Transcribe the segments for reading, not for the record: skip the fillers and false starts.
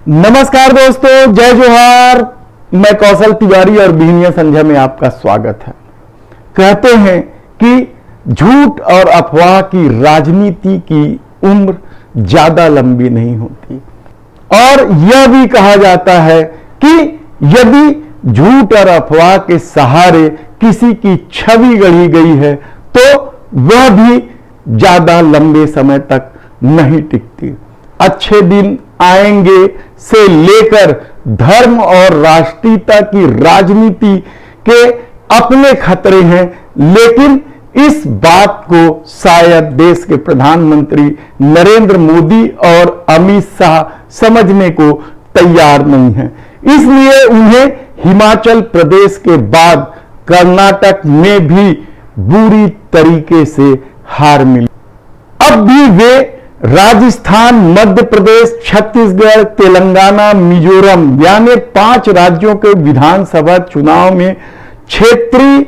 नमस्कार दोस्तों, जय जोहार। मैं कौशल तिवारी और बिहनिया संध्या में आपका स्वागत है। कहते हैं कि झूठ और अफवाह की राजनीति की उम्र ज्यादा लंबी नहीं होती, और यह भी कहा जाता है कि यदि झूठ और अफवाह के सहारे किसी की छवि गढ़ी गई है तो वह भी ज्यादा लंबे समय तक नहीं टिकती। अच्छे दिन आएंगे से लेकर धर्म और राष्ट्रीयता की राजनीति के अपने खतरे हैं, लेकिन इस बात को शायद देश के प्रधानमंत्री नरेंद्र मोदी और अमित शाह समझने को तैयार नहीं हैं। इसलिए उन्हें हिमाचल प्रदेश के बाद कर्नाटक में भी बुरी तरीके से हार मिली। अब भी वे राजस्थान, मध्य प्रदेश, छत्तीसगढ़, तेलंगाना, मिजोरम यानी 5 राज्यों के विधानसभा चुनाव में क्षेत्रीय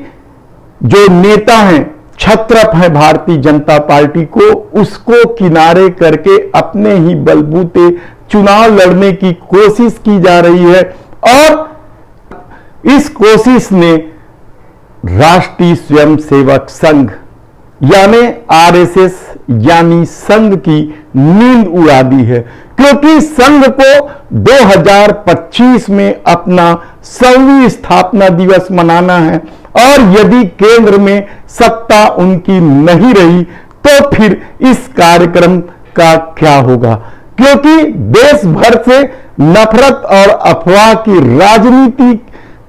जो नेता हैं, छत्रप हैं भारतीय जनता पार्टी को, उसको किनारे करके अपने ही बलबूते चुनाव लड़ने की कोशिश की जा रही है। और इस कोशिश ने राष्ट्रीय स्वयंसेवक संघ यानी आरएसएस यानी संघ की नींद उड़ा दी है, क्योंकि संघ को 2025 में अपना 100वीं स्थापना दिवस मनाना है, और यदि केंद्र में सत्ता उनकी नहीं रही तो फिर इस कार्यक्रम का क्या होगा, क्योंकि देश भर से नफरत और अफवाह की राजनीति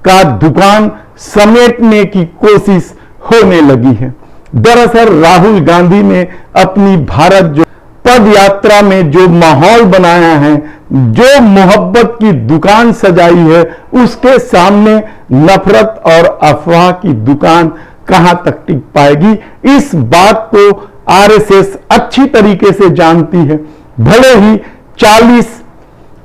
का दुकान समेटने की कोशिश होने लगी है। दरअसल राहुल गांधी ने अपनी भारत जो पद यात्रा में जो माहौल बनाया है, जो मोहब्बत की दुकान सजाई है, उसके सामने नफरत और अफवाह की दुकान कहां तक टिक पाएगी, इस बात को आरएसएस अच्छी तरीके से जानती है। भले ही 40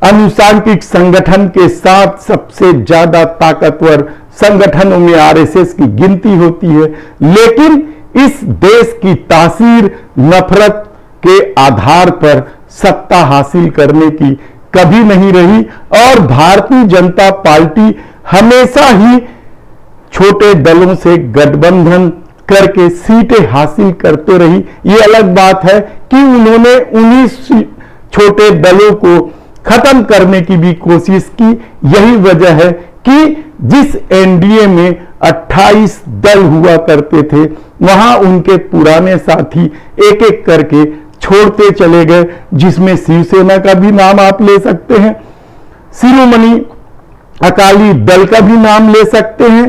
अनुसांगिक संगठन के साथ सबसे ज्यादा ताकतवर संगठनों में आरएसएस की गिनती होती है, लेकिन इस देश की तासीर नफरत के आधार पर सत्ता हासिल करने की कभी नहीं रही, और भारतीय जनता पार्टी हमेशा ही छोटे दलों से गठबंधन करके सीटें हासिल करते रही। ये अलग बात है कि उन्होंने उन्हीं छोटे दलों को खत्म करने की भी कोशिश की। यही वजह है कि जिस एनडीए में 28 दल हुआ करते थे, वहां उनके पुराने साथी एक एक करके छोड़ते चले गए, जिसमें शिवसेना का भी नाम आप ले सकते हैं, शिरोमणि अकाली दल का भी नाम ले सकते हैं,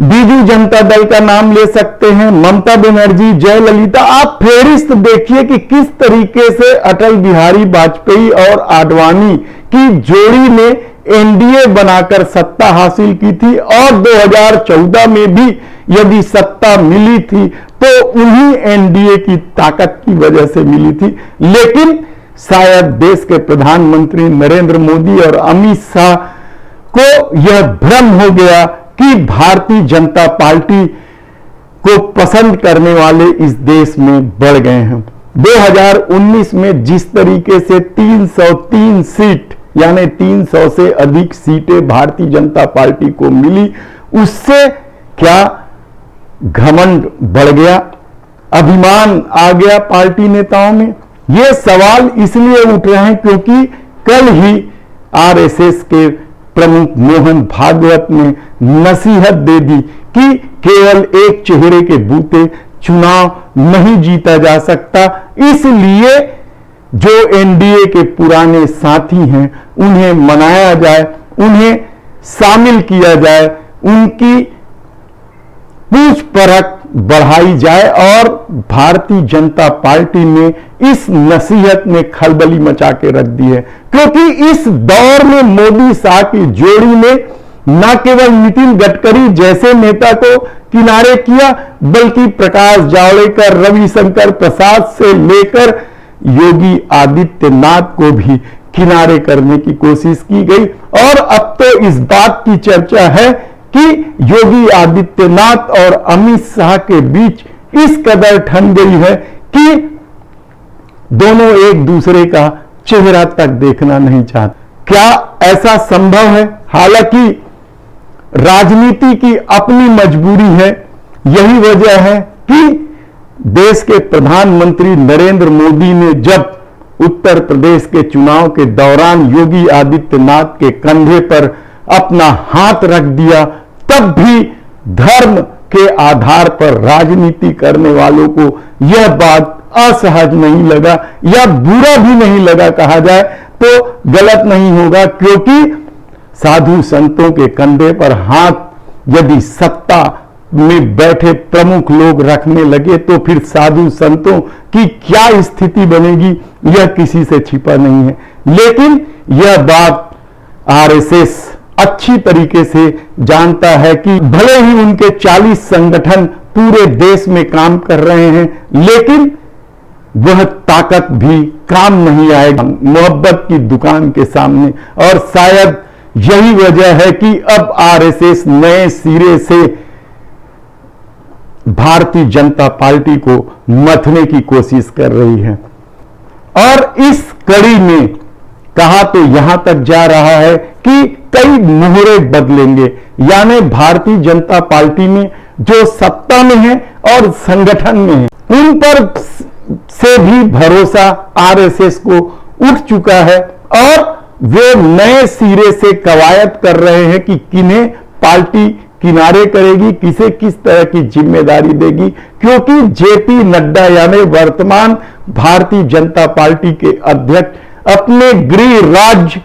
बीजू जनता दल का नाम ले सकते हैं, ममता बनर्जी, जयललिता। आप फेहरिस्त देखिए कि किस तरीके से अटल बिहारी वाजपेयी और आडवाणी की जोड़ी ने एनडीए बनाकर सत्ता हासिल की थी, और 2014 में भी यदि सत्ता मिली थी तो उन्हीं एनडीए की ताकत की वजह से मिली थी। लेकिन शायद देश के प्रधानमंत्री नरेंद्र मोदी और अमित शाह को यह भ्रम हो गया कि भारतीय जनता पार्टी को पसंद करने वाले इस देश में बढ़ गए हैं। 2019 में जिस तरीके से 303 सीट यानी 300 से अधिक सीटें भारतीय जनता पार्टी को मिली, उससे क्या घमंड बढ़ गया, अभिमान आ गया पार्टी नेताओं में? ये सवाल इसलिए उठ रहे हैं क्योंकि कल ही आरएसएस के प्रमुख मोहन भागवत ने नसीहत दे दी कि केवल एक चेहरे के बूते चुनाव नहीं जीता जा सकता, इसलिए जो एनडीए के पुराने साथी हैं उन्हें मनाया जाए, उन्हें शामिल किया जाए, उनकी पूछ परख बढ़ाई जाए। और भारतीय जनता पार्टी ने इस नसीहत में खलबली मचा के रख दी है, क्योंकि इस दौर में मोदी शाह की जोड़ी ने न केवल नितिन गडकरी जैसे नेता को किनारे किया, बल्कि प्रकाश जावड़ेकर, रविशंकर प्रसाद से लेकर योगी आदित्यनाथ को भी किनारे करने की कोशिश की गई। और अब तो इस बात की चर्चा है कि योगी आदित्यनाथ और अमित शाह के बीच इस कदर ठन गई है कि दोनों एक दूसरे का चेहरा तक देखना नहीं चाहते। क्या ऐसा संभव है? हालांकि राजनीति की अपनी मजबूरी है। यही वजह है कि देश के प्रधानमंत्री नरेंद्र मोदी ने जब उत्तर प्रदेश के चुनाव के दौरान योगी आदित्यनाथ के कंधे पर अपना हाथ रख दिया, तब भी धर्म के आधार पर राजनीति करने वालों को यह बात असहज नहीं लगा या बुरा भी नहीं लगा, कहा जाए तो गलत नहीं होगा, क्योंकि साधु संतों के कंधे पर हाथ यदि सत्ता में बैठे प्रमुख लोग रखने लगे तो फिर साधु संतों की क्या स्थिति बनेगी, यह किसी से छिपा नहीं है। लेकिन यह बात आरएसएस अच्छी तरीके से जानता है कि भले ही उनके 40 संगठन पूरे देश में काम कर रहे हैं, लेकिन वह ताकत भी काम नहीं आएगी मोहब्बत की दुकान के सामने। और शायद यही वजह है कि अब आरएसएस नए सिरे से भारतीय जनता पार्टी को मथने की कोशिश कर रही है। और इस कड़ी में कहा तो यहां तक जा रहा है कि कई मोहरे बदलेंगे, यानी भारतीय जनता पार्टी में जो सत्ता में है और संगठन में है, उन पर से भी भरोसा आरएसएस को उठ चुका है और वे नए सिरे से कवायद कर रहे हैं कि किन्हें पार्टी किनारे करेगी, किसे किस तरह की जिम्मेदारी देगी, क्योंकि जेपी नड्डा यानी वर्तमान भारतीय जनता पार्टी के अध्यक्ष अपने गृह राज्य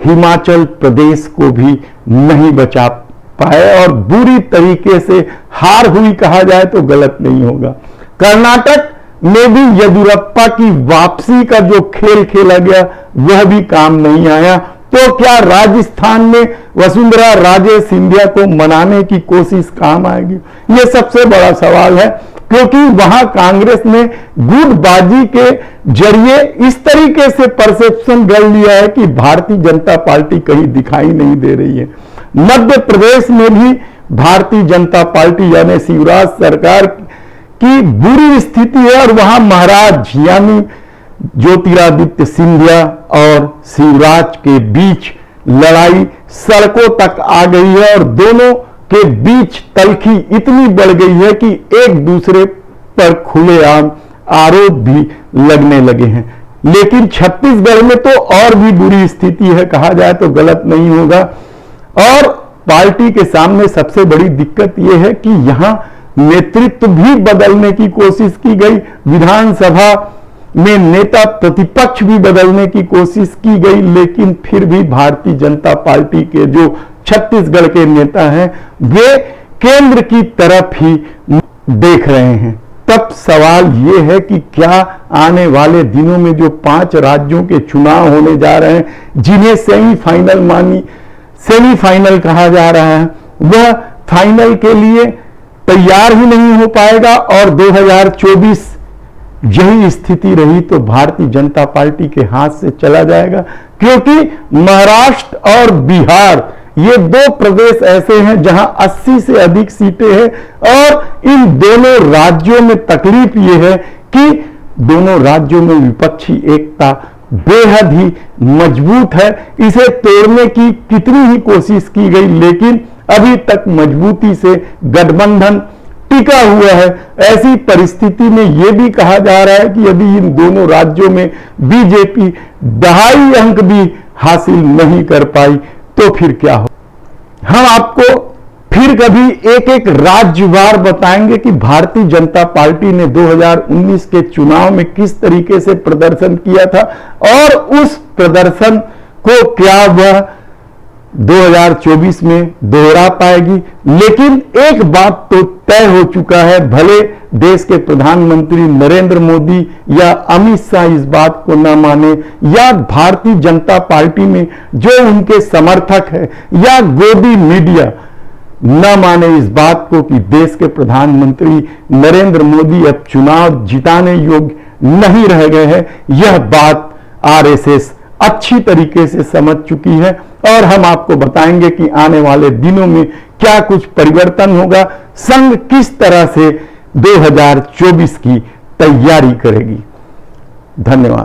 हिमाचल प्रदेश को भी नहीं बचा पाए और बुरी तरीके से हार हुई, कहा जाए तो गलत नहीं होगा। कर्नाटक में भी येदियुरप्पा की वापसी का जो खेल खेला गया वह भी काम नहीं आया, तो क्या राजस्थान में वसुंधरा राजे सिंधिया को मनाने की कोशिश काम आएगी? यह सबसे बड़ा सवाल है, क्योंकि वहां कांग्रेस ने गुटबाजी के जरिए इस तरीके से परसेप्शन गढ़ लिया है कि भारतीय जनता पार्टी कहीं दिखाई नहीं दे रही है। मध्य प्रदेश में भी भारतीय जनता पार्टी यानी शिवराज सरकार की बुरी स्थिति है और वहां महाराज यानी ज्योतिरादित्य सिंधिया और शिवराज के बीच लड़ाई सड़कों तक आ गई है और दोनों के बीच तलखी इतनी बढ़ गई है कि एक दूसरे पर खुलेआम आरोप भी लगने लगे हैं। लेकिन छत्तीसगढ़ में तो और भी बुरी स्थिति है, कहा जाए तो गलत नहीं होगा। और पार्टी के सामने सबसे बड़ी दिक्कत यह है कि यहां नेतृत्व भी बदलने की कोशिश की गई, विधानसभा में नेता प्रतिपक्ष भी बदलने की कोशिश की गई, लेकिन फिर भी भारतीय जनता पार्टी के जो छत्तीसगढ़ के नेता हैं वे केंद्र की तरफ ही देख रहे हैं। तब सवाल ये है कि क्या आने वाले दिनों में जो 5 राज्यों के चुनाव होने जा रहे हैं, जिन्हें सेमीफाइनल कहा जा रहा है, वह फाइनल के लिए तैयार ही नहीं हो पाएगा और 2024 यही स्थिति रही तो भारतीय जनता पार्टी के हाथ से चला जाएगा, क्योंकि महाराष्ट्र और बिहार ये 2 प्रदेश ऐसे हैं जहां 80 से अधिक सीटें हैं और इन दोनों राज्यों में तकलीफ ये है कि दोनों राज्यों में विपक्षी एकता बेहद ही मजबूत है। इसे तोड़ने की कितनी ही कोशिश की गई, लेकिन अभी तक मजबूती से गठबंधन टिका हुआ है। ऐसी परिस्थिति में यह भी कहा जा रहा है कि यदि इन दोनों राज्यों में बीजेपी 2.5 अंक भी हासिल नहीं कर पाई तो फिर क्या हो। हम आपको फिर कभी एक एक राज्यवार बताएंगे कि भारतीय जनता पार्टी ने 2019 के चुनाव में किस तरीके से प्रदर्शन किया था और उस प्रदर्शन को क्या वह 2024 में दोहरा पाएगी। लेकिन एक बात तो तय हो चुका है, भले देश के प्रधानमंत्री नरेंद्र मोदी या अमित शाह इस बात को न माने या भारतीय जनता पार्टी में जो उनके समर्थक है या गोदी मीडिया न माने इस बात को कि देश के प्रधानमंत्री नरेंद्र मोदी अब चुनाव जिताने योग्य नहीं रह गए हैं। यह बात आरएसएस अच्छी तरीके से समझ चुकी है और हम आपको बताएंगे कि आने वाले दिनों में क्या कुछ परिवर्तन होगा, संघ किस तरह से 2024 की तैयारी करेगी। धन्यवाद।